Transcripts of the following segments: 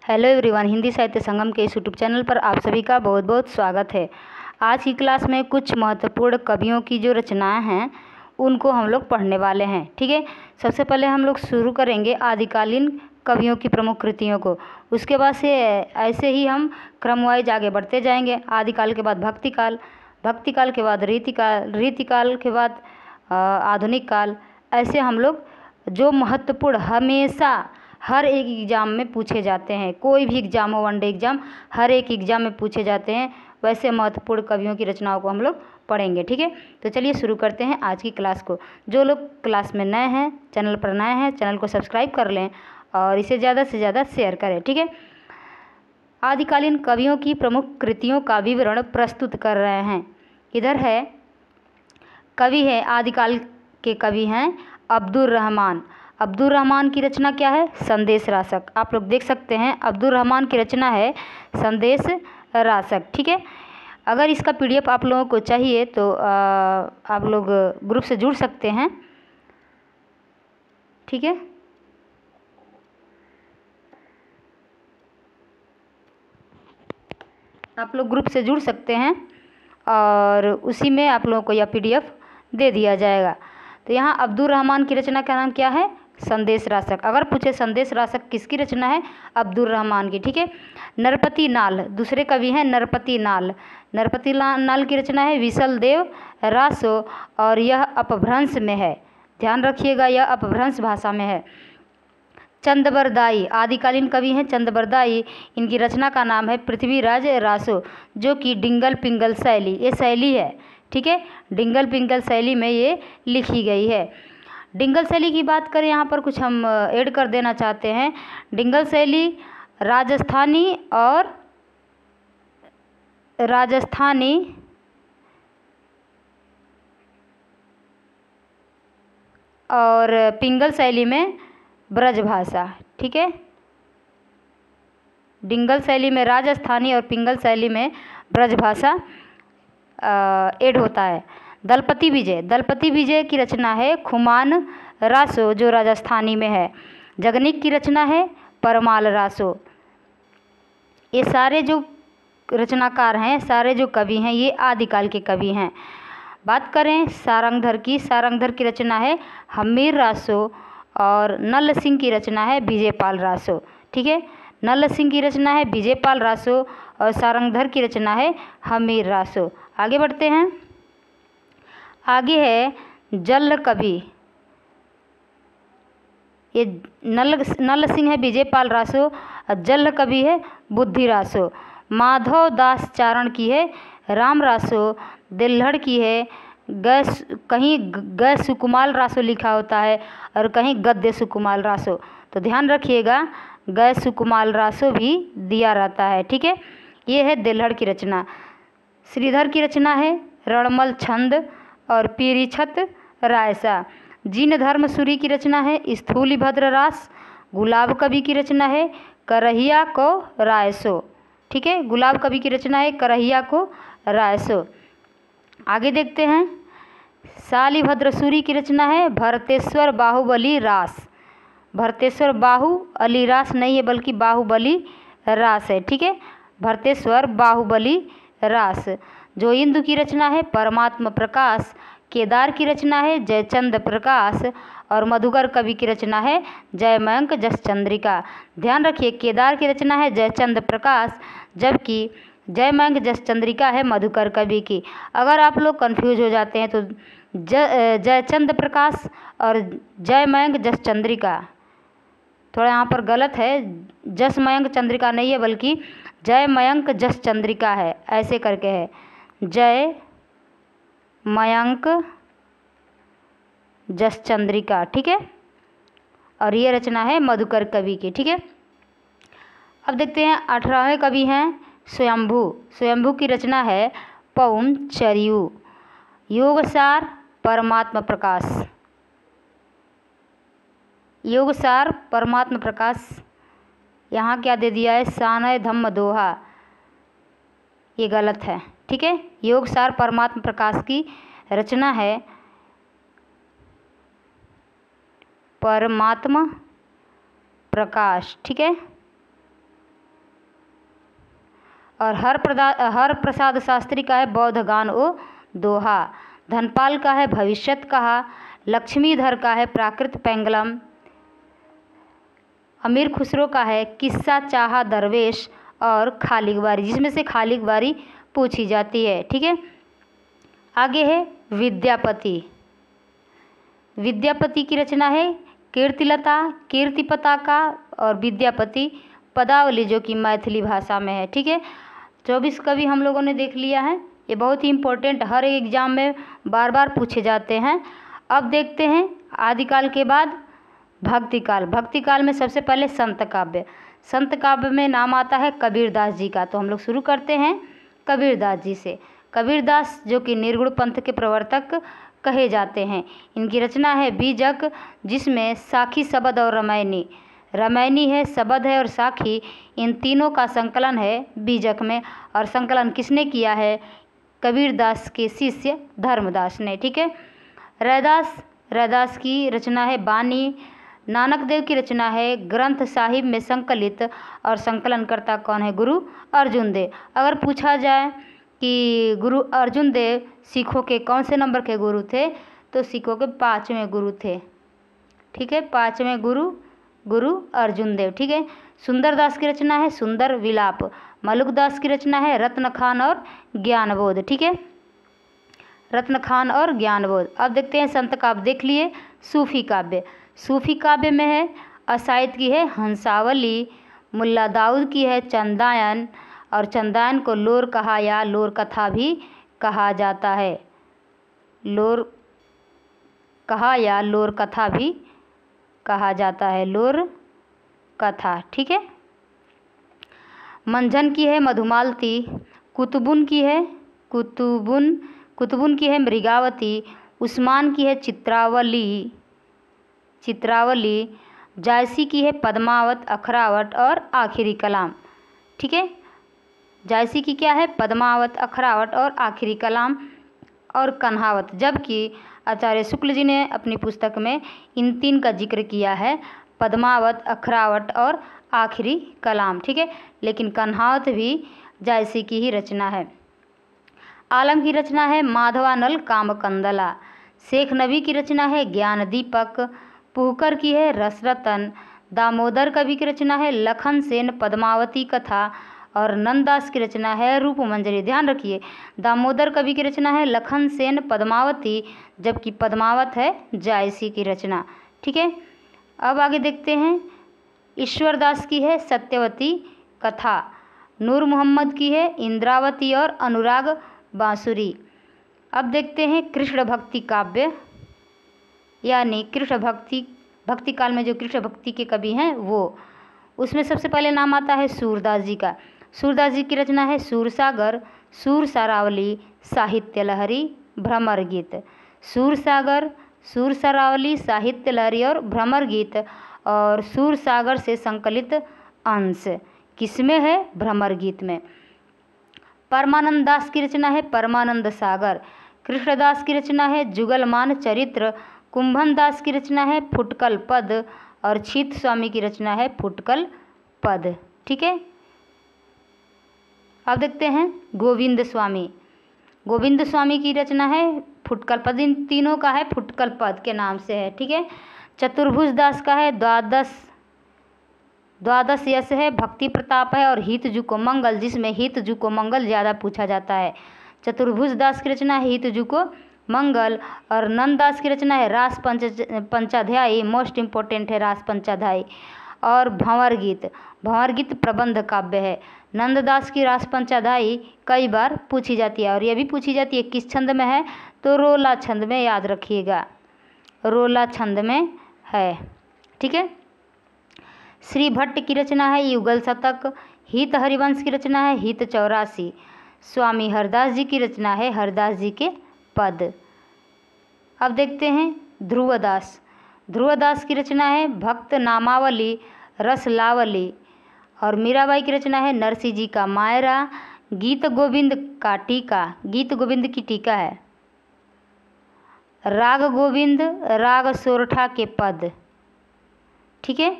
Hello everyone, Hindi साहित्य संगम के इस यूट्यूब चैनल पर आप सभी का बहुत बहुत स्वागत है। आज की क्लास में कुछ महत्वपूर्ण कवियों की जो रचनाएं हैं उनको हम लोग पढ़ने वाले हैं। ठीक है, सबसे पहले हम लोग शुरू करेंगे आदिकालीन कवियों की प्रमुख कृतियों को। उसके बाद से ऐसे ही हम क्रमवाइज आगे बढ़ते जाएंगे। आदिकाल के बाद भक्तिकाल, भक्तिकाल के बाद रीतिकाल, रीतिकाल के बाद आधुनिक काल। ऐसे हम लोग जो महत्वपूर्ण हमेशा हर एक एग्ज़ाम में पूछे जाते हैं, कोई भी एग्ज़ाम हो, वनडे एग्ज़ाम, हर एक एग्ज़ाम में पूछे जाते हैं, वैसे महत्वपूर्ण कवियों की रचनाओं को हम लोग पढ़ेंगे। ठीक है, तो चलिए शुरू करते हैं आज की क्लास को। जो लोग क्लास में नए हैं, चैनल पर नए हैं, चैनल को सब्सक्राइब कर लें और इसे ज़्यादा से ज़्यादा शेयर करें। ठीक है, आदिकालीन कवियों की प्रमुख कृतियों का विवरण प्रस्तुत कर रहे हैं। इधर है, कवि है आदिकाल के कवि हैं अब्दुल रहमान। अब्दुल रहमान की रचना क्या है? संदेश रासक। आप लोग देख सकते हैं अब्दुल रहमान की रचना है संदेश रासक। ठीक है, अगर इसका पीडीएफ आप लोगों को चाहिए तो आप लोग ग्रुप से जुड़ सकते हैं। ठीक है, आप लोग ग्रुप से जुड़ सकते हैं और उसी में आप लोगों को यह पीडीएफ दे दिया जाएगा। तो यहाँ अब्दुल रहमान की रचना का नाम क्या है? संदेश रासक। अगर पूछे संदेश रासक किसकी रचना है? अब्दुल रहमान की। ठीक है, नरपति नाल दूसरे कवि हैं नरपति नाल। नरपति नाल की रचना है विसल देव रासो और यह अपभ्रंश में है। ध्यान रखिएगा, यह अपभ्रंश भाषा में है। चंदबरदाई आदिकालीन कवि हैं चंदबरदाई। इनकी रचना का नाम है पृथ्वीराज रासो, जो कि डिंगल पिंगल शैली, ये शैली है। ठीक है, डिंगल पिंगल शैली में ये लिखी गई है। डिंगल शैली की बात करें, यहाँ पर कुछ हम ऐड कर देना चाहते हैं। डिंगल शैली राजस्थानी और पिंगल शैली में ब्रज भाषा। ठीक है, डिंगल शैली में राजस्थानी और पिंगल शैली में ब्रज भाषा ऐड होता है। दलपति विजय की रचना है खुमान रासो, जो राजस्थानी में है। जगनिक की रचना है परमाल रासो। ये सारे जो रचनाकार हैं, सारे जो कवि हैं, ये आदिकाल के कवि हैं। बात करें सारंगधर की, सारंगधर की रचना है हमीर रासो और नल सिंह की रचना है विजयपाल रासो। ठीक है, नल सिंह की रचना है विजयपाल रासो और सारंगधर की रचना है हमीर रासो। आगे बढ़ते हैं। आगे है जल कवि। ये नल सिंह है विजयपाल रासो और जल कवि है बुद्धि रासो। माधव दास चारण की है राम रासो। दिल्हड़ की है कहीं ग सुकुमाल रासो लिखा होता है और कहीं गद्य सुकुमाल रासो, तो ध्यान रखिएगा ग सुकुमाल रासो भी दिया रहता है। ठीक है, ये है दिल्हड़ की रचना। श्रीधर की रचना है रणमल छंद और पीरीछत रायसा। जीन धर्म सूरी की रचना है स्थूलिभद्र रास। गुलाब कवि की रचना है करहिया को रायसो। ठीक है, गुलाब कवि की रचना है करहिया को रायसो। आगे देखते हैं, शालिभद्र सूरी की रचना है भरतेश्वर बाहुबली रास। भरतेश्वर बाहु अली रास नहीं है बल्कि बाहुबली रास है। ठीक है, भरतेश्वर बाहुबली रास। जो इंदु की रचना है परमात्म प्रकाश। केदार की रचना है जयचंद प्रकाश और मधुकर कवि की रचना है जयमयंक जस चंद्रिका। ध्यान रखिए, केदार की रचना है जयचंद प्रकाश जबकि जयमयंक जस चंद्रिका है मधुकर कवि की। अगर आप लोग कंफ्यूज हो जाते हैं तो जयचंद प्रकाश और जयमयंक जस चंद्रिका थोड़ा यहाँ पर गलत है। जसमयंक चंद्रिका नहीं है बल्कि जयमयंक जस चंद्रिका है, ऐसे करके है जय मयंक जस चंद्रिका। ठीक है, और ये रचना है मधुकर कवि की। ठीक है, अब देखते हैं 18वें कवि हैं स्वयंभू। स्वयंभू की रचना है पौम चरियू। योगसार परमात्म प्रकाश। योगसार परमात्म प्रकाश, यहाँ क्या दे दिया है सानय धम्म दोहा, ये गलत है। ठीक है, योगसार परमात्म प्रकाश की रचना है परमात्म प्रकाश। ठीक है, और हर प्रसाद शास्त्री का है बौद्ध गान ओ दोहा। धनपाल का है भविष्यत कहा। लक्ष्मीधर का है प्राकृत पेंगलम। अमीर खुसरो का है किस्सा चाहा दरवेश और खालिक बारी, जिसमें से खालिक बारी पूछी जाती है। ठीक है, आगे है विद्यापति। विद्यापति की रचना है कीर्तिलता, कीर्ति पताका और विद्यापति पदावली, जो कि मैथिली भाषा में है। ठीक है, 24 कवि हम लोगों ने देख लिया है। ये बहुत ही इम्पोर्टेंट, हर एक एग्जाम में बार बार पूछे जाते हैं। अब देखते हैं आदिकाल के बाद भक्तिकाल। भक्तिकाल में सबसे पहले संत काव्य। संत काव्य में नाम आता है कबीरदास जी का, तो हम लोग शुरू करते हैं कबीरदास जी से। कबीरदास जो कि निर्गुण पंथ के प्रवर्तक कहे जाते हैं। इनकी रचना है बीजक, जिसमें साखी, शबद और रामायणी, रामायणी है, शबद है और साखी, इन तीनों का संकलन है बीजक में। और संकलन किसने किया है? कबीरदास के शिष्य धर्मदास ने। ठीक है, रैदास की रचना है बानी। नानक देव की रचना है ग्रंथ साहिब में संकलित, और संकलनकर्ता कौन है? गुरु अर्जुन देव। अगर पूछा जाए कि गुरु अर्जुन देव सिखों के कौन से नंबर के गुरु थे, तो सिखों के 5वें गुरु थे। ठीक है, 5वें गुरु अर्जुन देव। ठीक है, सुंदरदास की रचना है सुंदर विलाप। मलुकदास की रचना है रत्नखान और ज्ञानबोध। ठीक है, रत्नखान और ज्ञानबोध। अब देखते हैं संत काव्य देख लिए। सूफी काव्य। सूफी काव्य में है असाइद की है हंसावली, मुल्ला दाऊद की है चंदायन, और चंदायन को लोर कहा या लोर कथा भी कहा जाता है। लोर कहा या लोर कथा भी कहा जाता है, लोर कथा। ठीक है, मंझन की है मधुमालती। कुतुबुन की है मृगावती। उस्मान की है चित्रावली। जायसी की है पद्मावत, अखरावट और आखिरी कलाम। ठीक है, जायसी की क्या है? पद्मावत, अखरावट और आखिरी कलाम और कन्हावत। जबकि आचार्य शुक्ल जी ने अपनी पुस्तक में इन 3 का जिक्र किया है, पद्मावत, अखरावट और आखिरी कलाम। ठीक है, लेकिन कन्हावत भी जायसी की ही रचना है। आलम की रचना है माधवानल कामकंदला। शेख नबी की रचना है ज्ञान दीपक। पुहकर की है रसरतन। दामोदर कवि की रचना है लखन सेन पद्मावती कथा। और नंददास की रचना है रूपमंजरी। ध्यान रखिए, दामोदर कवि की रचना है लखन सेन पद्मावती, जबकि पद्मावत है जायसी की रचना। ठीक है, अब आगे देखते हैं। ईश्वरदास की है सत्यवती कथा। नूर मोहम्मद की है इंद्रावती और अनुराग बांसुरी। अब देखते हैं कृष्ण भक्ति काव्य, यानी कृष्ण भक्ति काल में जो कृष्ण भक्ति के कवि हैं वो। उसमें सबसे पहले नाम आता है सूरदास जी का। सूरदास जी की रचना है सूरसागर, सूर सारावली, साहित्य लहरी, भ्रमर गीत। सूरसागर, सूर सारावली, साहित्य लहरी और भ्रमर गीत। और सूरसागर से संकलित अंश किसमें है? भ्रमर गीत में। परमानंद दास की रचना है परमानंद सागर। कृष्णदास की रचना है जुगलमान चरित्र। कुंभन दास की रचना है फुटकल पद। और छीत स्वामी की रचना है फुटकल पद। ठीक है, अब देखते हैं गोविंद स्वामी। गोविंद स्वामी की रचना है फुटकल पद। इन तीनों का है फुटकल पद के नाम से है। ठीक है, चतुर्भुज दास का है द्वादश यश है, भक्ति प्रताप है और हितजु को मंगल, जिसमें हितजु को मंगल ज़्यादा पूछा जाता है। चतुर्भुज दास की रचना है हितजु को मंगल। और नंददास की रचना है रास पंचाध्यायी, मोस्ट इम्पोर्टेंट है रास पंचाध्यायी। और भंवर गीत प्रबंध काव्य है। नंददास की रास पंचाध्यायी कई बार पूछी जाती है, और यह भी पूछी जाती है किस छंद में है, तो रोला छंद में, याद रखिएगा, रोला छंद में है। ठीक है, श्री भट्ट की रचना है युगल शतक। हित हरिवंश की रचना है हित 84। स्वामी हरदास जी की रचना है हरदास जी के पद। अब देखते हैं ध्रुवदास की रचना है भक्त नामावली, रसलावली। और मीराबाई की रचना है नरसिंह जी का मायरा। गीत गोविंद का टीका, गीत गोविंद की टीका है। राग गोविंद, राग सोरठा के पद। ठीक है,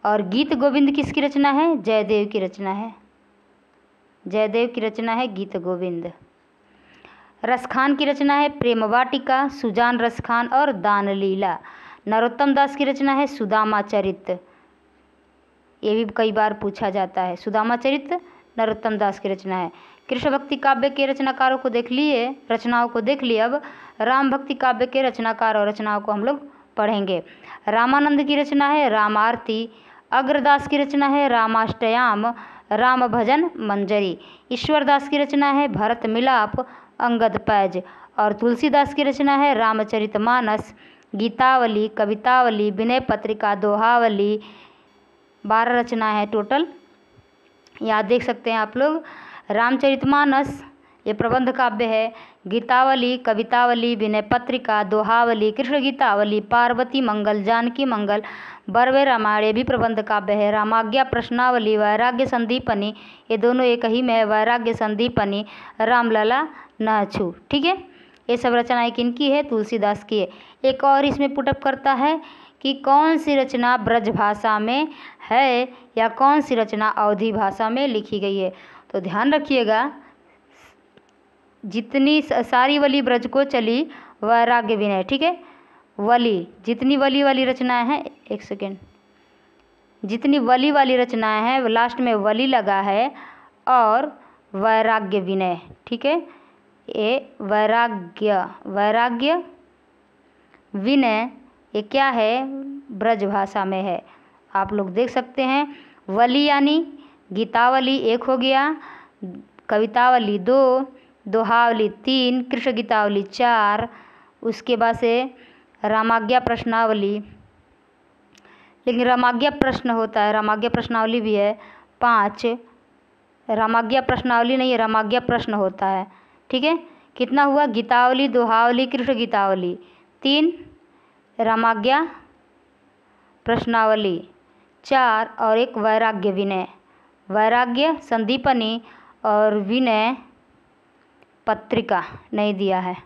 और गीत गोविंद किसकी रचना है? जयदेव की रचना है। जयदेव की रचना है गीत गोविंद। रसखान की रचना है प्रेम वाटिका, सुजान रसखान और दान लीला। नरोत्तम दास की रचना है सुदामा चरित, ये भी कई बार पूछा जाता है। सुदामा चरित नरोत्तम दास की रचना है। कृष्ण भक्ति काव्य के रचनाकारों को देख लिए, रचनाओं को देख लिए। अब राम भक्ति काव्य के रचनाकार और रचनाओं को हम लोग पढ़ेंगे। रामानंद की रचना है राम आरती, अग्रदास की रचना है रामाष्टयाम, राम भजन मंजरी। ईश्वरदास की रचना है भरत मिलाप, अंगद पैज। और तुलसीदास की रचना है रामचरितमानस, गीतावली, कवितावली, विनय पत्रिका, दोहावली। 12 रचनाएं हैं टोटल, यहाँ देख सकते हैं आप लोग। रामचरितमानस ये प्रबंध काव्य है, गीतावली, कवितावली, विनय पत्रिका, दोहावली, कृष्ण गीतावली, पार्वती मंगल, जानकी मंगल, बरवे रामायण ये भी प्रबंध काव्य है। रामाज्ञा प्रश्नावली, वैराग्य संदीपनी, ये दोनों एक ही में है, वैराग्य संदीपनी, रामलला न छू। ठीक है, ये सब रचनाएं किनकी है? तुलसीदास की है। एक और इसमें पुटअप करता है कि कौन सी रचना ब्रज भाषा में है या कौन सी रचना अवधी भाषा में लिखी गई है। तो ध्यान रखिएगा, जितनी सारी वली ब्रज को चली वैराग्य विनय। ठीक है, वली, जितनी वली वाली रचनाएं हैं, एक सेकेंड, जितनी वली वाली रचनाएं हैं लास्ट में वली लगा है, और वैराग्य विनय। ठीक है, ये वैराग्य विनय ये क्या है? ब्रज भाषा में है। आप लोग देख सकते हैं, वली यानी गीतावली 1 हो गया, कवितावली 2, दोहावली 3, कृष्ण गीतावली 4, उसके बाद से रामाज्ञा प्रश्नावली, लेकिन रामाज्ञा प्रश्न होता है, रामाज्ञा प्रश्नावली भी है 5, रामाज्ञा प्रश्नावली नहीं है, रामाज्ञा प्रश्न होता है। ठीक है, कितना हुआ? गीतावली, दोहावली, कृष्ण गीतावली 3, रामाज्ञा प्रश्नावली 4 और एक वैराग्य विनय, वैराग्य संदीपनी और विनय पत्रिका नहीं दिया है,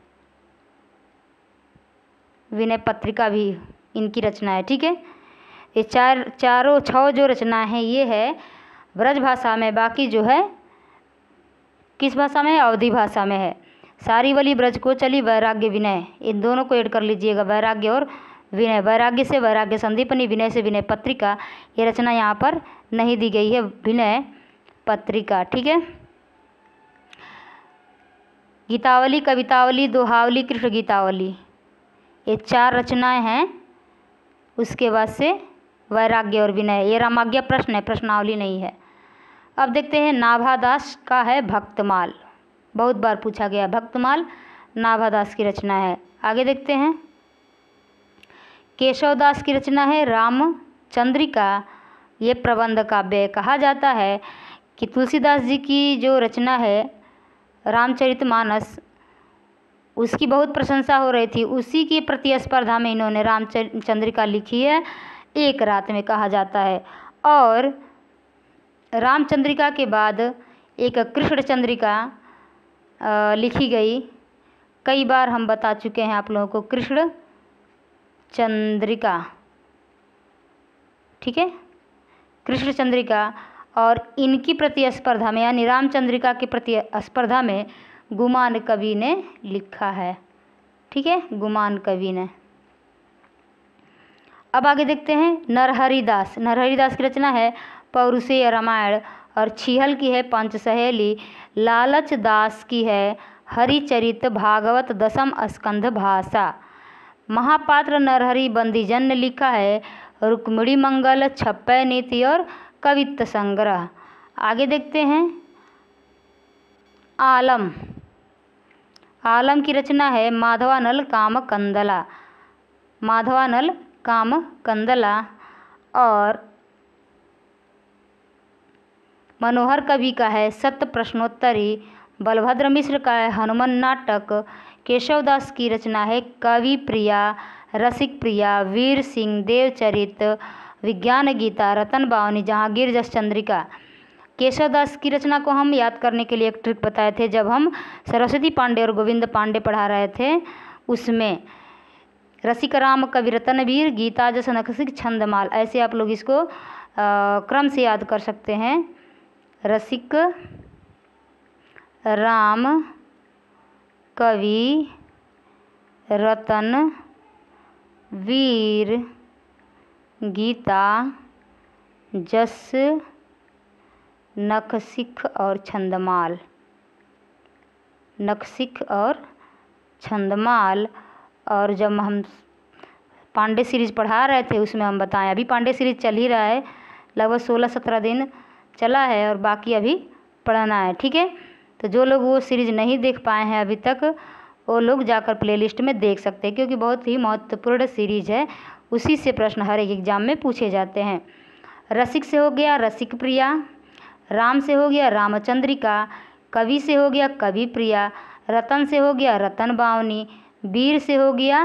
विनय पत्रिका भी इनकी रचना है। ठीक है, ये चारों 6 जो रचना है ये है ब्रज भाषा में, बाकी जो है किस भाषा में है? अवधी भाषा में है। सारी वली ब्रज को चली वैराग्य विनय, इन दोनों को ऐड कर लीजिएगा, वैराग्य और विनय। वैराग्य से वैराग्य संदीपनी, विनय से विनय पत्रिका। ये रचना यहाँ पर नहीं दी गई है, विनय पत्रिका। ठीक है, गीतावली, कवितावली, दोहावली, कृष्ण गीतावली ये 4 रचनाएं हैं। उसके बाद से वैराग्य और विनय, ये रामाज्ञा प्रश्न है, प्रश्नावली नहीं है। अब देखते हैं नाभादास का है भक्तमाल, बहुत बार पूछा गया। भक्तमाल नाभादास की रचना है। आगे देखते हैं, केशवदास की रचना है रामचंद्रिका, ये प्रबंध काव्य। कहा जाता है कि तुलसीदास जी की जो रचना है रामचरितमानस, उसकी बहुत प्रशंसा हो रही थी, उसी की प्रतिस्पर्धा में इन्होंने रामचंद्रिका लिखी है 1 रात में, कहा जाता है। और रामचंद्रिका के बाद एक कृष्ण चंद्रिका लिखी गई, कई बार हम बता चुके हैं आप लोगों को, कृष्ण चंद्रिका। ठीक है, कृष्ण चंद्रिका। और इनकी प्रतिस्पर्धा में यानी रामचंद्रिका की प्रतिस्पर्धा में गुमान कवि ने लिखा है। ठीक है, गुमान कवि ने। अब आगे देखते हैं नरहरिदास। नरहरिदास की रचना है पौरुषेय रामायण, और छिहल की है पंचसहेली। लालच दास की है हरिचरित भागवत 10म स्कंध भाषा। महापात्र नरहरि बंदीजन ने लिखा है रुक्मिणी मंगल, छप्पय नीति और कवित्त संग्रह। आगे देखते हैं आलम। आलम की रचना है माधवानल काम कंदला, माधवानल काम कंदला। और मनोहर कवि का है सत्य प्रश्नोत्तरी। बलभद्र मिश्र का है हनुमान नाटक। केशवदास की रचना है कवि प्रिया, रसिक प्रिया, वीर सिंह, देवचरित, विज्ञान गीता, रतन बावनी, जहांगीर जस चंद्रिका। केशवदास की रचना को हम याद करने के लिए एक ट्रिक बताए थे जब हम सरस्वती पांडे और गोविंद पांडे पढ़ा रहे थे, उसमें रसिक राम कवि रतनवीर, गीता जस नखसिक छंदमाल, ऐसे आप लोग इसको क्रम से याद कर सकते हैं। रसिक राम कवि रतन वीर गीता जस नखशिख और छंदमाल। नखशिख और छंदमाल। और जब हम पांडे सीरीज पढ़ा रहे थे उसमें हम बताएं, अभी पांडे सीरीज चल ही रहा है, लगभग 16-17 दिन चला है और बाकी अभी पढ़ना है। ठीक है, तो जो लोग वो सीरीज नहीं देख पाए हैं अभी तक, वो लोग जाकर प्लेलिस्ट में देख सकते हैं, क्योंकि बहुत ही महत्वपूर्ण सीरीज है। उसी से प्रश्न हर एक एग्जाम में पूछे जाते हैं। रसिक से हो गया रसिक प्रिया, राम से हो गया रामचंद्रिका, कवि से हो गया कवि प्रिया, रतन से हो गया रतन बावनी, वीर से हो गया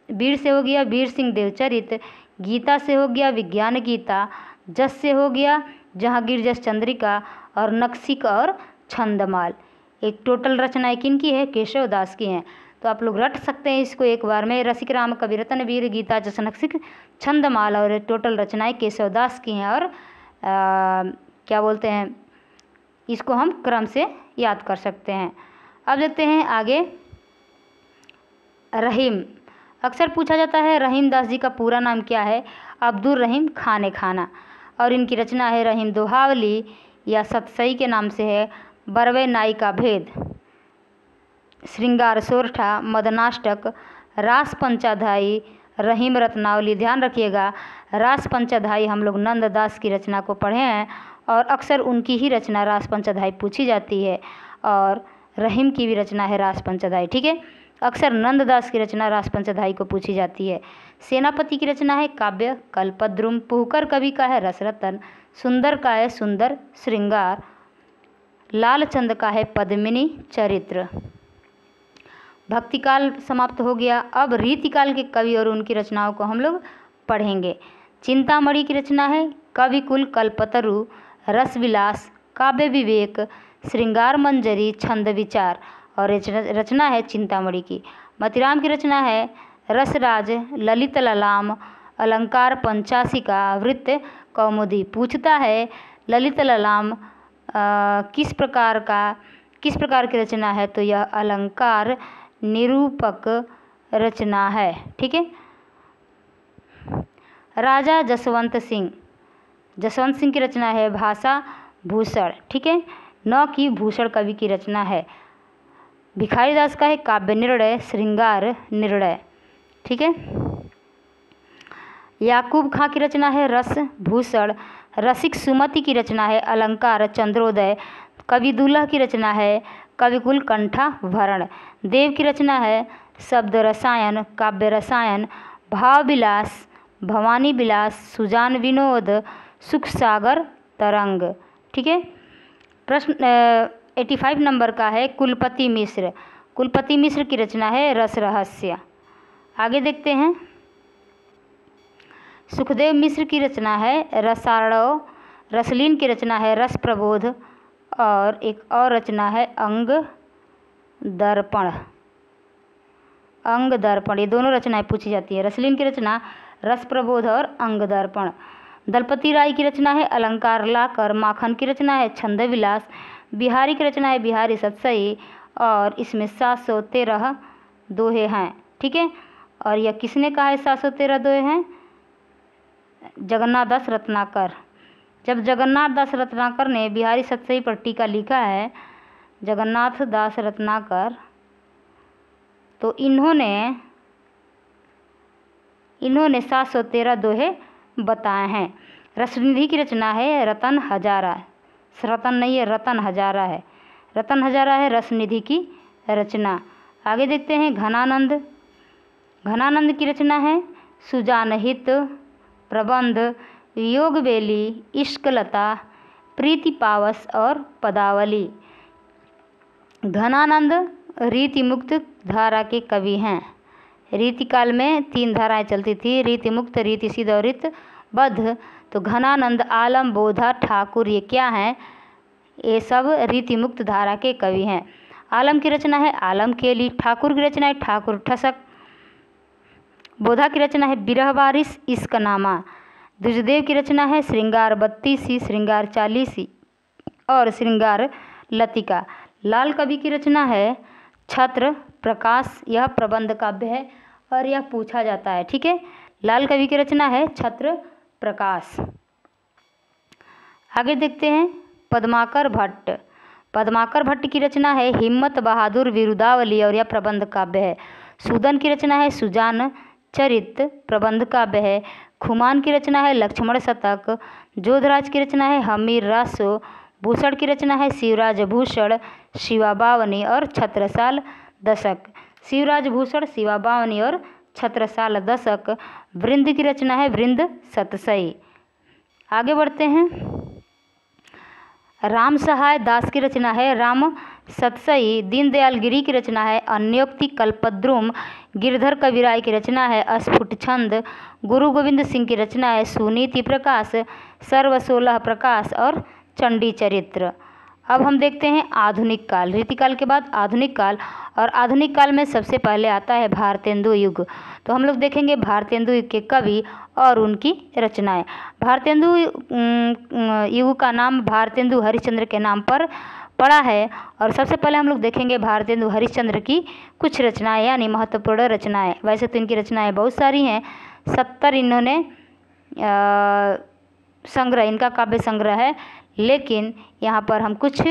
वीर सिंह देवचरित, गीता से हो गया विज्ञान गीता, जस से हो गया जहांगीर जस चंद्रिका, और नखशिख और छंदमाल। एक टोटल रचनाएं किनकी है? केशव दास की हैं। तो आप लोग रट सकते हैं इसको एक बार में। रसिक राम कवि रतन वीर गीता जस नखशिख छंदमाल, और टोटल रचनाएं केशव दास की हैं। और क्या बोलते हैं, इसको हम क्रम से याद कर सकते हैं। अब देखते हैं आगे। रहीम, अक्सर पूछा जाता है रहीम दास जी का पूरा नाम क्या है? अब्दुल रहीम खाने खाना। और इनकी रचना है रहीम दोहावली या सतसई के नाम से है, बरवे नाई का भेद, श्रृंगार सोरठा, मदनाष्टक, रास पंचाध्यायी, रहीम रत्नावली। ध्यान रखिएगा, रास पंचाध्यायी हम लोग नंददास की रचना को पढ़े हैं और अक्सर उनकी ही रचना रास पंचाध्यायी पूछी जाती है, और रहीम की भी रचना है रास पंचाध्यायी। ठीक है, अक्सर नंददास की रचना रास पंचाध्यायी को पूछी जाती है। सेनापति की रचना है काव्य कल्पद्रुम, पुहकर कवि का है रसरतन, सुंदर का है सुंदर श्रृंगार, लालचंद का है पद्मिनी चरित्र। भक्तिकाल समाप्त हो गया। अब रीतिकाल के कवि और उनकी रचनाओं को हम लोग पढ़ेंगे। चिंतामणि की रचना है कविकुल कल्पतरु, रसविलास, काव्य विवेक, श्रृंगार मंजरी, छंद विचार, और रचना है चिंतामणि की। मतिराम की रचना है रसराज, ललित ललाम, अलंकार पंचासिका, वृत्त कौमुदी। पूछता है ललित ललाम किस प्रकार की रचना है? तो यह अलंकार निरूपक रचना है। ठीक है। राजा जसवंत सिंह की रचना है भाषा भूषण। ठीक है, नौ की भूषण कवि की रचना है। भिखारी दास का है काव्य निर्णय, श्रृंगार निर्णय। ठीक है। याकूब खां की रचना है रस भूषण। रसिक सुमति की रचना है अलंकार चंद्रोदय। कवि दूल्हा की रचना है कविकुल कंठा भरण। देव की रचना है शब्द रसायन, काव्य रसायन, भाव विलास, भवानी विलास, सुजान विनोद, सुख सागर तरंग। ठीक है। प्रश्न 85 नंबर का है कुलपति मिश्र। कुलपति मिश्र की रचना है रस रहस्य। आगे देखते हैं। सुखदेव मिश्र की रचना है रसार्णव। रसलीन की रचना है रस प्रबोध, और एक और रचना है अंग दर्पण। अंग दर्पण, ये दोनों रचनाएं पूछी जाती है। रसलीन की रचना रस प्रबोध और अंग दर्पण। दलपति राय की रचना है अलंकार लाकर। माखन की रचना है छंद विलास। बिहारी की रचना है बिहारी सतसई, और इसमें 713 दोहे हैं। ठीक है। और यह किसने कहा है 713 दोहे हैं? जगन्नाथ दास रत्नाकर। जब जगन्नाथ दास रत्नाकर ने बिहारी सतसई पर टीका लिखा है, जगन्नाथ दास रत्नाकर, तो इन्होंने 713 दोहे बताए हैं। रसनिधि की रचना है रतन हजारा। रतन नहीं है, रतन हजारा है। रतन हजारा है रसनिधि की रचना। आगे देखते हैं घनानंद। घनानंद की रचना है सुजानहित, प्रबंध, योगवेली, इश्कलता, प्रीति पावस और पदावली। घनानंद रीति मुक्त धारा के कवि हैं। रीतिकाल में 3 धाराएं चलती थी, रीति मुक्त, रीति सिद्ध और रीत बद्ध। तो घनानंद, आलम, बोधा, ठाकुर, ये क्या हैं? ये सब रीति मुक्त धारा के कवि हैं। आलम की रचना है आलम केली। ठाकुर की रचना है ठाकुर ठसक। बोधा की रचना है बिरह बारिश इश्कनामा। द्विजदेव की रचना है श्रृंगार 32, श्रृंगार 40 और श्रृंगार लतिका। लाल कवि की रचना है छत्र प्रकाश। यह प्रबंध काव्य है और यह पूछा जाता है। ठीक है, लाल कवि की रचना है छत्र प्रकाश। आगे देखते हैं पद्माकर भट्ट। पद्माकर भट्ट की रचना है हिम्मत बहादुर विरुदावली और यह प्रबंध काव्य है। सूदन की रचना है सुजान चरित, प्रबंध काव्य है। खुमान की रचना है लक्ष्मण शतक। जोधराज की रचना है हमीर रासो। भूषण की रचना है शिवराज भूषण शिवाबावनी और छत्रसाल दशक। शिवराज भूषण शिवाबावनी और छत्रसाल दशक। वृंद की रचना है वृंद सतसई। आगे बढ़ते हैं, राम सहाय दास की रचना है राम सतसई। दीनदयाल गिरी की रचना है अन्योक्ति कल्पद्रुम। गिरधर कविराय की रचना है अस्फुट छंद। गुरु गोविंद सिंह की रचना है सुनीति प्रकाश, सर्व 16 प्रकाश और चंडी चरित्र। अब हम देखते हैं आधुनिक काल। रीतिकाल के बाद आधुनिक काल, और आधुनिक काल में सबसे पहले आता है भारतेंदु युग। तो हम लोग देखेंगे भारतेंदु युग के कवि और उनकी रचनाएं। भारतेंदु युग का नाम भारतेंदु हरिश्चंद्र के नाम पर पड़ा है। और सबसे पहले हम लोग देखेंगे भारतेंदु हरिश्चंद्र की कुछ रचनाएं यानी महत्वपूर्ण रचनाएं। वैसे तो इनकी रचनाएं बहुत सारी हैं, 70 इन्होंने संग्रह, इनका काव्य संग्रह है, लेकिन यहाँ पर हम कुछ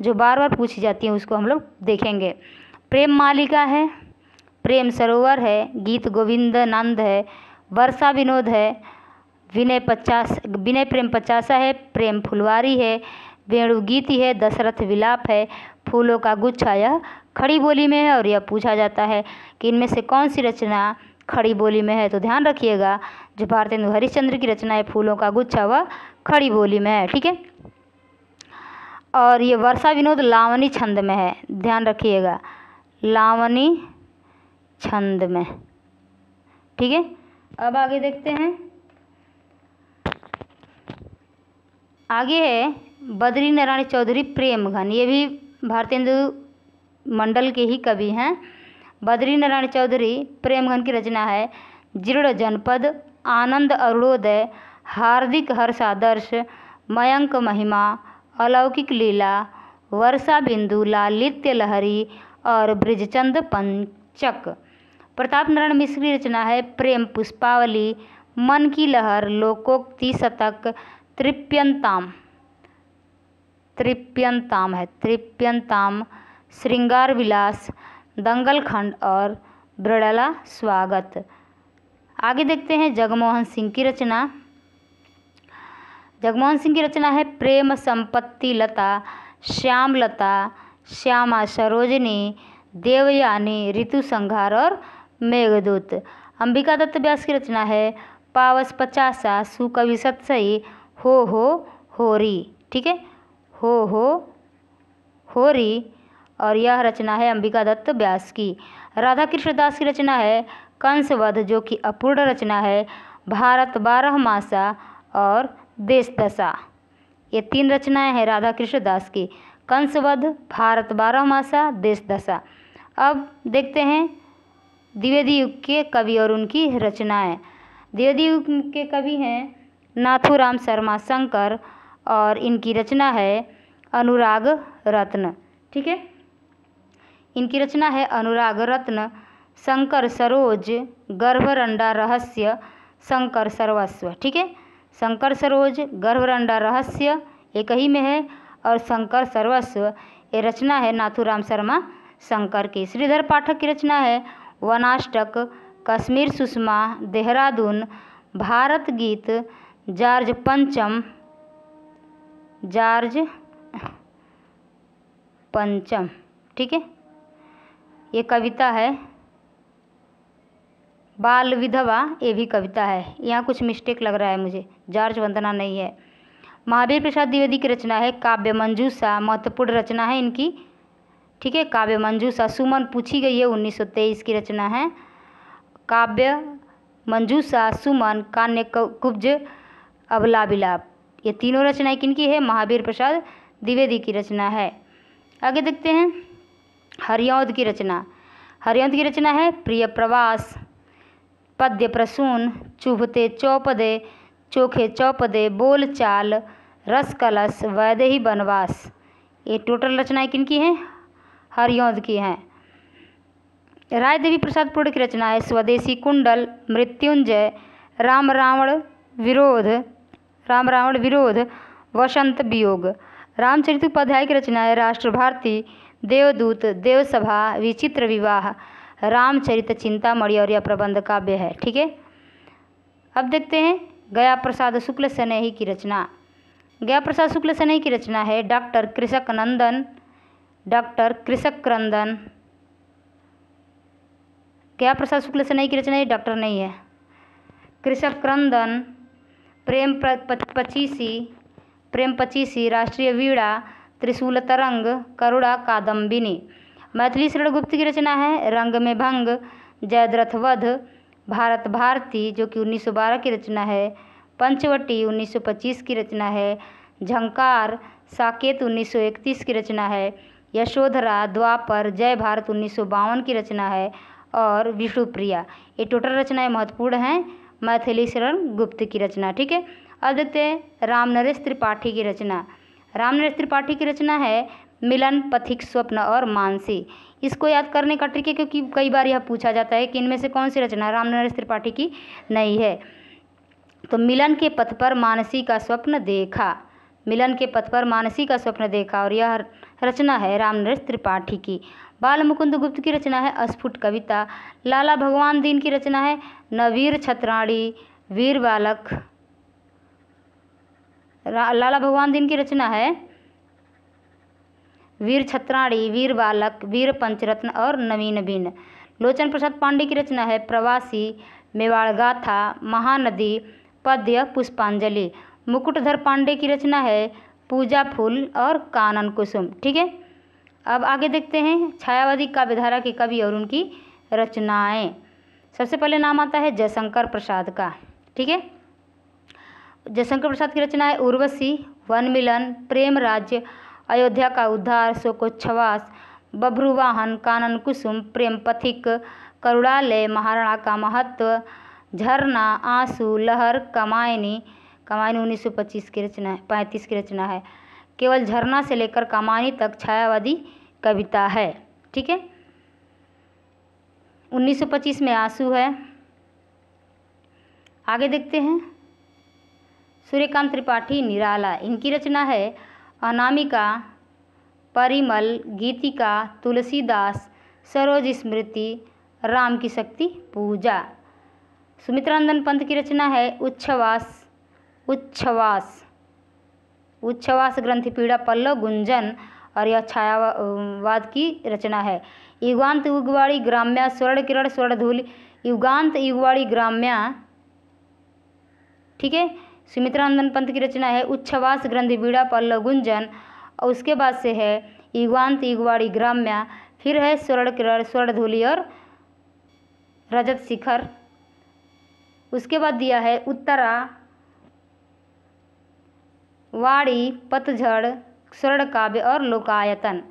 जो बार बार पूछी जाती हैं उसको हम लोग देखेंगे। प्रेम मालिका है, प्रेम सरोवर है, गीत गोविंदानंद है, वर्षा विनोद है, विनय प्रेम 50 है, प्रेम फुलवारी है, वेणुगीति है, दशरथ विलाप है, फूलों का गुच्छा यह खड़ी बोली में है। और यह पूछा जाता है कि इनमें से कौन सी रचना खड़ी बोली में है। तो ध्यान रखिएगा, जो भारतेंदु हरिश्चंद्र की रचना है फूलों का गुच्छा वह खड़ी बोली में है। ठीक है, और ये वर्षा विनोद लावनी छंद में है, ध्यान रखिएगा, लावनी छंद में। ठीक है, अब आगे देखते हैं। आगे है बद्री नारायण चौधरी प्रेम घन। ये भी भारतेंदु मंडल के ही कवि हैं। बद्री नारायण चौधरी प्रेम घन की रचना है जीर्ण जनपद, आनंद अरुणोदय, हार्दिक हर्षादर्श, मयंक महिमा, अलौकिक लीला, वर्षा बिंदु, लालित्य लहरी और ब्रिजचंद पंचक। प्रताप नारायण मिश्र की रचना है प्रेम पुष्पावली, मन की लहर, लोकोक्ति शतक, तृप्यंताम, श्रृंगार विलास, दंगल खंड और ब्रडला स्वागत। आगे देखते हैं जगमोहन सिंह की रचना। जगमोहन सिंह की रचना है प्रेम संपत्ति लता, श्यामलता, श्यामा सरोजनी, देवयानी, ऋतु संहार और मेघदूत। अंबिका दत्त व्यास की रचना है पावस 50, सुकवि सतसई, हो होरी। ठीक है, हो होरी, और यह रचना है अंबिका दत्त व्यास की। राधा कृष्ण दास की रचना है कंसवध, जो कि अपूर्ण रचना है, भारत 12 मासा और देश दशा। ये 3 रचनाएं हैं राधा कृष्ण दास की, कंसवध, भारत 12 मासा, देश दशा। अब देखते हैं द्विवेदी युग के कवि और उनकी रचनाएं। द्विवेदी युग के कवि हैं नाथूराम शर्मा शंकर और इनकी रचना है अनुराग रत्न। ठीक है, इनकी रचना है अनुराग रत्न, शंकर सरोज, गर्भरंडा रहस्य, शंकर सर्वस्व। ठीक है, शंकर सरोज, गर्भरंडा रहस्य एक ही में है, और शंकर सर्वस्व ये रचना है नाथूराम शर्मा शंकर की। श्रीधर पाठक की रचना है वनाष्टक, कश्मीर सुषमा, देहरादून, भारत गीत, जॉर्ज पंचम। ठीक है, ये कविता है। बाल विधवा ये भी कविता है, यहाँ कुछ मिस्टेक लग रहा है मुझे, जॉर्ज वंदना नहीं है। महावीर प्रसाद द्विवेदी की रचना है काव्य मंजूषा, महत्वपूर्ण रचना है इनकी। ठीक है, काव्य मंजूषा सुमन पूछी गई है, 1923 की रचना है। काव्य मंजूषा, सुमन, कान्य कुब्ज, अबला विलाप, ये तीनों रचनाएं किनकी है? महावीर प्रसाद द्विवेदी की रचना है। आगे देखते हैं हरिऔध की रचना। हरिऔध की रचना है प्रिय प्रवास, पद्य प्रसून, चुभते चौपदे, चोखे चौपदे, बोल चाल, रस कलश, वैदेही वनवास। ये टोटल रचनाएं किनकी हैं? हरिऔध की हैं। राय देवी प्रसाद पूर्ण की रचना है स्वदेशी कुंडल, मृत्युंजय, राम रावण विरोध, वसंत वियोग। रामचरित उपाध्याय की रचना है राष्ट्र भारती, देवदूत, देवसभा, विचित्र विवाह, रामचरित चिंतामणि और यह प्रबंध काव्य है। ठीक है, अब देखते हैं गया प्रसाद शुक्ल सनेही की रचना। गया प्रसाद शुक्ल सनेही की रचना है डॉक्टर कृषक क्रंदन। गया प्रसाद शुक्ल सनेही की रचना, ये डॉक्टर नहीं है, कृषक क्रंदन, प्रेम पचीसी, राष्ट्रीय वीणा, त्रिशूल तरंग, करुणा कादम्बिनी। मैथिली शरण गुप्त की रचना है रंग में भंग, जयद्रथ वध, भारत भारती जो कि 1912 की रचना है, पंचवटी 1925 की रचना है, झंकार, साकेत 1931 की रचना है, यशोधरा, द्वापर, जय भारत 1952 की रचना है और विष्णुप्रिया। ये टोटल रचनाएं महत्वपूर्ण हैं मैथिली शरण गुप्त की रचना। ठीक है, अब देखते हैं रामनरेश त्रिपाठी की रचना। रामनरेश त्रिपाठी की रचना है मिलन, पथिक, स्वप्न और मानसी। इसको याद करने का ट्रिक है क्योंकि कई बार यह पूछा जाता है कि इनमें से कौन सी रचना रामनरेश त्रिपाठी की नहीं है। तो मिलन के पथ पर मानसी का स्वप्न देखा, मिलन के पथ पर मानसी का स्वप्न देखा और यह रचना है रामनरेश त्रिपाठी की। बाल मुकुंद गुप्त की रचना है अस्फुट कविता। लाला भगवान दीन की रचना है नवीर छत्राणी वीर बालक। लाला भगवान दीन की रचना है वीर छत्राणी, वीर बालक, वीर पंचरत्न और नवीन बीन। लोचन प्रसाद पांडे की रचना है प्रवासी, मेवाड़ गाथा, महानदी, पद्य, पुष्पांजलि। मुकुटधर पांडे की रचना है पूजा फूल और कानन कुसुम। ठीक है, अब आगे देखते हैं छायावादी काव्यधारा के कवि और उनकी रचनाएं। सबसे पहले नाम आता है जयशंकर प्रसाद का। ठीक है, जयशंकर प्रसाद की रचना है उर्वशी, वन मिलन, प्रेम राज्य, अयोध्या का उद्धार, शोकोच्छ्वास, बभ्रुवाहन, कानन कुसुम, प्रेम पथिक, करुणालय, महाराणा का महत्व, झरना, आंसू, लहर, कमायनी 1925 की रचना है, 35 की रचना है। केवल झरना से लेकर कमायनी तक छायावादी कविता है। ठीक है, 1925 में आंसू है। आगे देखते हैं सूर्यकांत त्रिपाठी निराला। इनकी रचना है अनामिका, परिमल, गीतिका, तुलसीदास, सरोज स्मृति, राम की शक्ति पूजा। सुमित्रानंदन पंत की रचना है उच्छ्वास ग्रंथि पीड़ा पल्लव गुंजन और यह छायावाद की रचना है। युगांत युगवाड़ी ग्राम्या, स्वर्ण किरण स्वर्णधूलि, युगांत युगवाड़ी ग्राम्या। ठीक है, सुमित्रानंदन पंत की रचना है उच्छ्वास ग्रंथि पीड़ा पल्लव गुंजन और उसके बाद से है युगांत युगवाड़ी ग्राम्या, फिर है स्वर्ण किरण स्वर्णधूलि और रजत शिखर। उसके बाद दिया है उत्तरा वाड़ी, पतझड़, स्वर्ण काव्य और लोकायतन।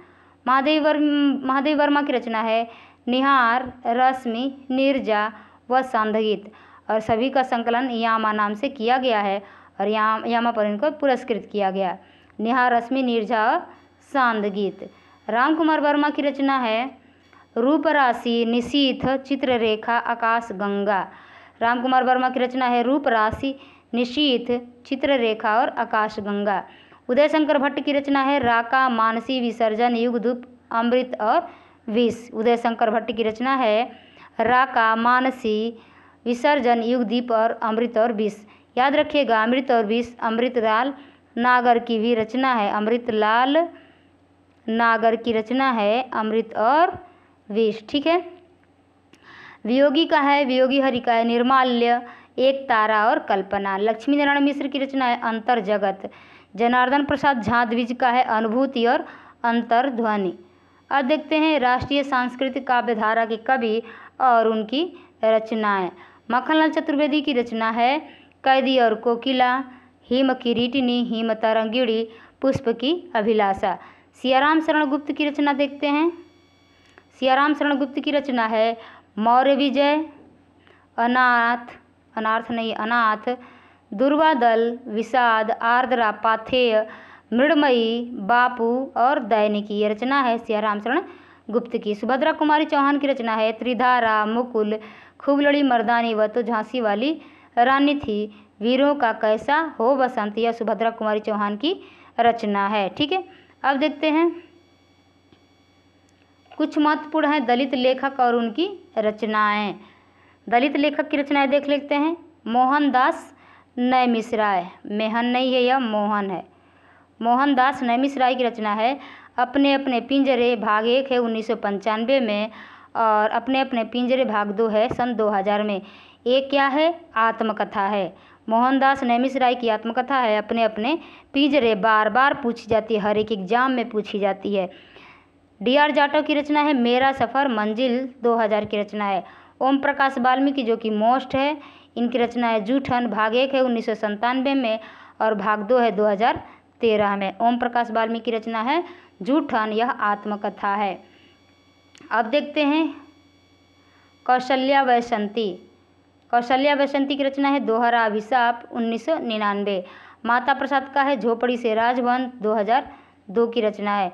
महादेव वर्मा की रचना है निहार, रश्मि, नीरजा व सांधगीत और सभी का संकलन यामा नाम से किया गया है और यामा पर इनको पुरस्कृत किया गया। निहार, रश्मि, नीरजा और सांधगीत। राम कुमार वर्मा की रचना है रूपराशि, निशीथ, चित्ररेखा, आकाश गंगा। राम कुमार वर्मा की रचना है रूपराशि, निशीथ, चित्ररेखा और आकाश गंगा। उदय शंकर भट्ट की रचना है राका, मानसी, विसर्जन, युगधूप, अमृत और विष। उदय शंकर भट्ट की रचना है राका, मानसी, विसर्जन, युगदीप और अमृत और विष। याद रखिएगा अमृत और विष अमृतलाल नागर की भी रचना है। अमृतलाल नागर की रचना है अमृत और विष। ठीक है, वियोगी का है वियोगी हरि का है निर्माल्य, एक तारा और कल्पना। लक्ष्मी नारायण मिश्र की रचना है अंतर जगत। जनार्दन प्रसाद झा द्विज का है अनुभूति और अंतर्ध्वनि। अब देखते हैं राष्ट्रीय सांस्कृतिक काव्यधारा के कवि और उनकी रचनाएं। मक्खनलाल चतुर्वेदी की रचना है कैदी और कोकिला, हिम किरीटिनी, हिम तरंगिणी, पुष्प की अभिलाषा। सियाराम शरण गुप्त की रचना देखते हैं। सियाराम शरण गुप्त की रचना है मौर्य विजय, अनाथ, दुर्वादल, विषाद, आर्द्रा, पाथेय, मृडमयी, बापू और दैनिकी। ये रचना है सियाराम शरण गुप्त की। सुभद्रा कुमारी चौहान की रचना है त्रिधारा, मुकुल, खूब लड़ी मर्दानी, वह तो झांसी वाली रानी थी, वीरों का कैसा हो बसंत। यह सुभद्रा कुमारी चौहान की रचना है। ठीक है, अब देखते हैं कुछ महत्वपूर्ण है दलित लेखक और उनकी रचनाएं। दलित लेखक की रचनाएं देख लेते हैं। मोहनदास नैमिषराय, मेहन नहीं है, यह मोहन है। मोहनदास नैमिषराय की रचना है अपने अपने पिंजरे, भाग 1 है 1995 में, और अपने अपने पिंजरे भाग 2 है सन 2000 में। ये क्या है? आत्मकथा है। मोहनदास नैमिषराय की आत्मकथा है अपने अपने पिंजरे, बार बार पूछी जाती है, हर एक एग्जाम में पूछी जाती है। D.R. जाटव की रचना है मेरा सफ़र मंजिल, 2000 की रचना है। ओम प्रकाश वाल्मीकि जो कि मोस्ट है, इनकी रचना है जूठन, भाग 1 है 1997 में और भाग 2 है 2013 में। ओम प्रकाश वाल्मीकि की रचना है जूठन, यह आत्मकथा है। अब देखते हैं कौशल्या वैसंती। कौशल्या वैसंती की रचना है दोहरा अभिशाप, 1999। माता प्रसाद का है झोपड़ी से राजवंश, 2002 की रचना है।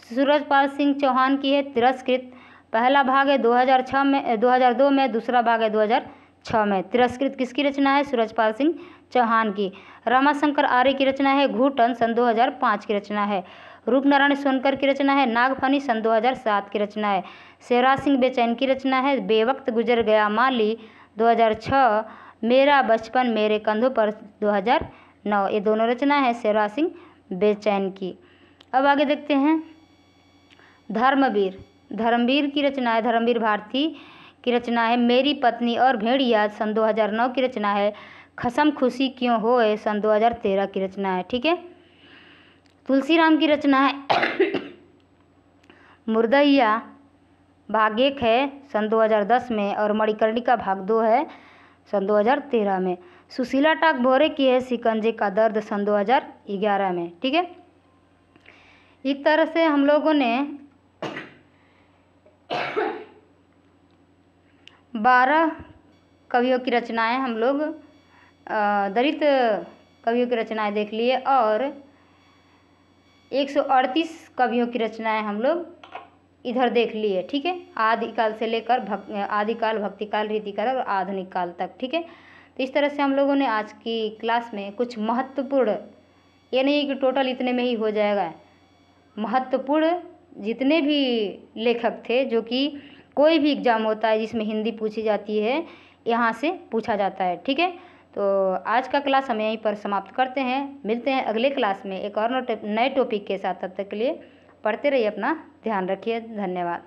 सूरजपाल सिंह चौहान की है तिरस्कृत, पहला भाग है 2002 में, दूसरा भाग है 2006 में। तिरस्कृत किसकी रचना है? सूरजपाल सिंह चौहान की। रामाशंकर आर्य की रचना है घूटन, सन 2005 की रचना है। रूपनारायण सोनकर की रचना है नागफनी, सन 2007 की रचना है। शेराज सिंह बेचैन की रचना है बेवक्त गुजर गया माली, 2006। मेरा बचपन मेरे कंधों पर, 2009। ये दोनों रचना है शेराज सिंह बेचैन की। अब आगे देखते हैं धर्मवीर। धर्मवीर की रचना है धर्मवीर भारती की रचना है मेरी पत्नी और भेड़िया, सन 2009 की रचना है। खसम खुशी क्यों होए, सन 2013 की रचना है। ठीक है, तुलसीराम की रचना है मुर्दैया, भाग 1 है सन 2010 में और मणिकर्णिका भाग 2 है सन 2013 में। सुशीला टाक भोरे की है शिकंजे का दर्द, सन 2011 में। ठीक है, इस तरह से हम लोगों ने 12 कवियों की रचनाएं हम लोग दलित कवियों की रचनाएं देख लिए और 138 कवियों की रचनाएं हम लोग इधर देख लिए। ठीक है, आदिकाल से लेकर आदिकाल, भक्तिकाल, रीतिकाल और आधुनिक काल तक। ठीक है, तो इस तरह से हम लोगों ने आज की क्लास में कुछ महत्वपूर्ण, ये नहीं कि टोटल इतने में ही हो जाएगा, महत्वपूर्ण जितने भी लेखक थे, जो कि कोई भी एग्ज़ाम होता है जिसमें हिंदी पूछी जाती है, यहाँ से पूछा जाता है। ठीक है, तो आज का क्लास हम यहीं पर समाप्त करते हैं। मिलते हैं अगले क्लास में एक और नए टॉपिक के साथ। तब तक के लिए पढ़ते रहिए, अपना ध्यान रखिए। धन्यवाद।